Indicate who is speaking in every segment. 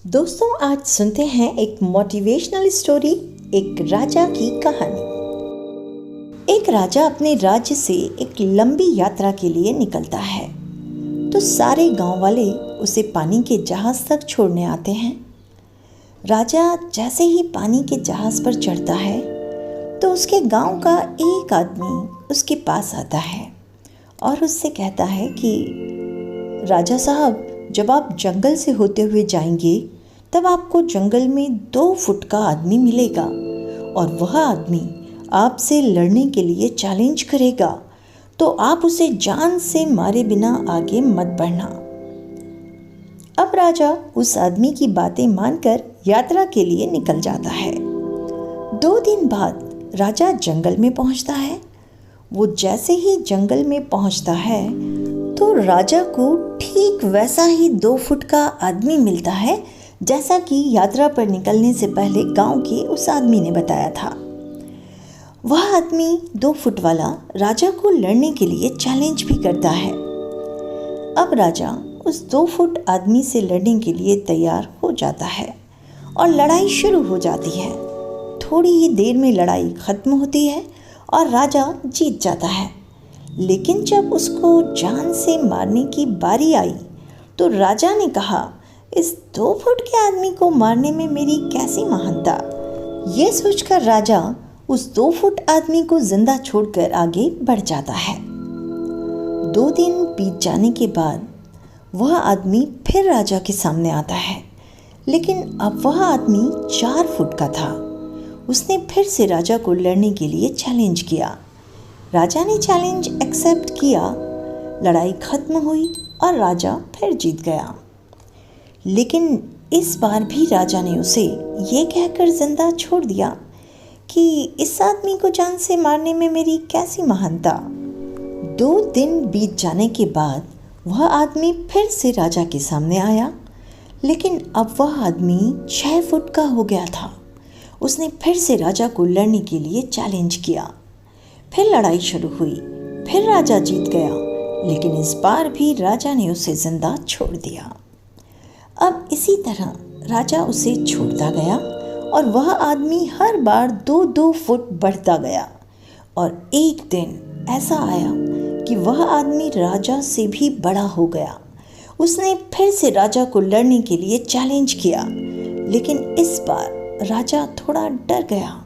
Speaker 1: दोस्तों, आज सुनते हैं एक मोटिवेशनल स्टोरी, एक राजा की कहानी। एक राजा अपने राज्य से एक लंबी यात्रा के लिए निकलता है, तो सारे गांव वाले उसे पानी के जहाज तक छोड़ने आते हैं। राजा जैसे ही पानी के जहाज पर चढ़ता है, तो उसके गांव का एक आदमी उसके पास आता है और उससे कहता है कि राजा साहब, जब आप जंगल से होते हुए जाएंगे तब आपको जंगल में 2 फुट का आदमी मिलेगा और वह आदमी आपसे लड़ने के लिए चैलेंज करेगा, तो आप उसे जान से मारे बिना आगे मत बढ़ना। अब राजा उस आदमी की बातें मानकर यात्रा के लिए निकल जाता है। 2 दिन बाद राजा जंगल में पहुंचता है। वो जैसे ही जंगल में पहुंचता है तो राजा को ठीक वैसा ही 2 फुट का आदमी मिलता है, जैसा कि यात्रा पर निकलने से पहले गांव के उस आदमी ने बताया था। वह आदमी 2 फुट वाला राजा को लड़ने के लिए चैलेंज भी करता है। अब राजा उस 2 फुट आदमी से लड़ने के लिए तैयार हो जाता है और लड़ाई शुरू हो जाती है। थोड़ी ही देर में लड़ाई खत्म होती है और राजा जीत जाता है। लेकिन जब उसको जान से मारने की बारी आई तो राजा ने कहा, इस 2 फुट के आदमी को मारने में मेरी कैसी महानता। ये सोचकर राजा उस 2 फुट आदमी को जिंदा छोड़कर आगे बढ़ जाता है। 2 दिन बीत जाने के बाद वह आदमी फिर राजा के सामने आता है, लेकिन अब वह आदमी 4 फुट का था। उसने फिर से राजा को लड़ने के लिए चैलेंज किया। राजा ने चैलेंज एक्सेप्ट किया। लड़ाई खत्म हुई और राजा फिर जीत गया। लेकिन इस बार भी राजा ने उसे ये कहकर जिंदा छोड़ दिया कि इस आदमी को जान से मारने में मेरी कैसी महानता। 2 दिन बीत जाने के बाद वह आदमी फिर से राजा के सामने आया, लेकिन अब वह आदमी 6 फुट का हो गया था। उसने फिर से राजा को लड़ने के लिए चैलेंज किया। फिर लड़ाई शुरू हुई। फिर राजा जीत गया, लेकिन इस बार भी राजा ने उसे जिंदा छोड़ दिया। अब इसी तरह राजा उसे छोड़ता गया और वह आदमी हर बार 2-2 फुट बढ़ता गया। और एक दिन ऐसा आया कि वह आदमी राजा से भी बड़ा हो गया। उसने फिर से राजा को लड़ने के लिए चैलेंज किया, लेकिन इस बार राजा थोड़ा डर गया।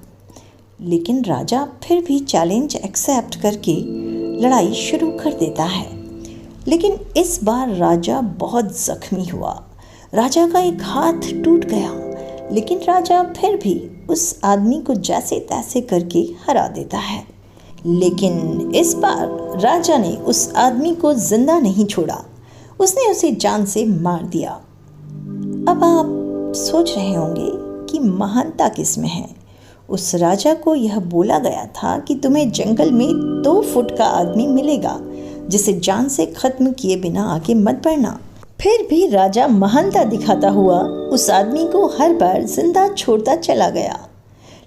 Speaker 1: लेकिन राजा फिर भी चैलेंज एक्सेप्ट करके लड़ाई शुरू कर देता है। लेकिन इस बार राजा बहुत जख्मी हुआ। राजा का एक हाथ टूट गया, लेकिन राजा फिर भी उस आदमी को जैसे तैसे करके हरा देता है। लेकिन इस बार राजा ने उस आदमी को जिंदा नहीं छोड़ा। उसने उसे जान से मार दिया। अब आप सोच रहे होंगे कि महानता किस में है। उस राजा को यह बोला गया था कि तुम्हें जंगल में 2 फुट का आदमी मिलेगा, जिसे जान से खत्म किए बिना आगे मत बढ़ना। फिर भी राजा महानता दिखाता हुआ उस आदमी को हर बार जिंदा छोड़ता चला गया,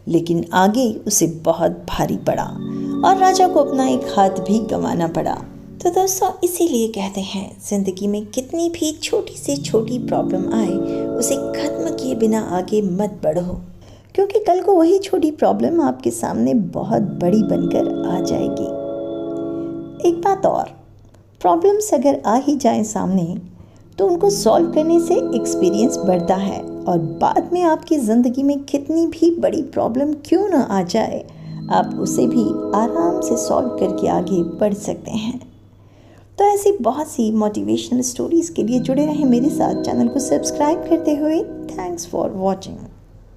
Speaker 1: लेकिन आगे उसे बहुत भारी पड़ा और राजा को अपना एक हाथ भी गंवाना पड़ा। तो दोस्तों, इसीलिए कहते हैं, जिंदगी में कितनी भी छोटी से छोटी प्रॉब्लम आए, उसे खत्म किए बिना आगे मत बढ़ो, क्योंकि कल को वही छोटी प्रॉब्लम आपके सामने बहुत बड़ी बनकर आ जाएगी। एक बात और, प्रॉब्लम्स अगर आ ही जाएं सामने तो उनको सॉल्व करने से एक्सपीरियंस बढ़ता है, और बाद में आपकी ज़िंदगी में कितनी भी बड़ी प्रॉब्लम क्यों ना आ जाए, आप उसे भी आराम से सॉल्व करके आगे बढ़ सकते हैं। तो ऐसी बहुत सी मोटिवेशनल स्टोरीज़ के लिए जुड़े रहें मेरे साथ। चैनल को सब्सक्राइब करते हुए। Thanks for watching.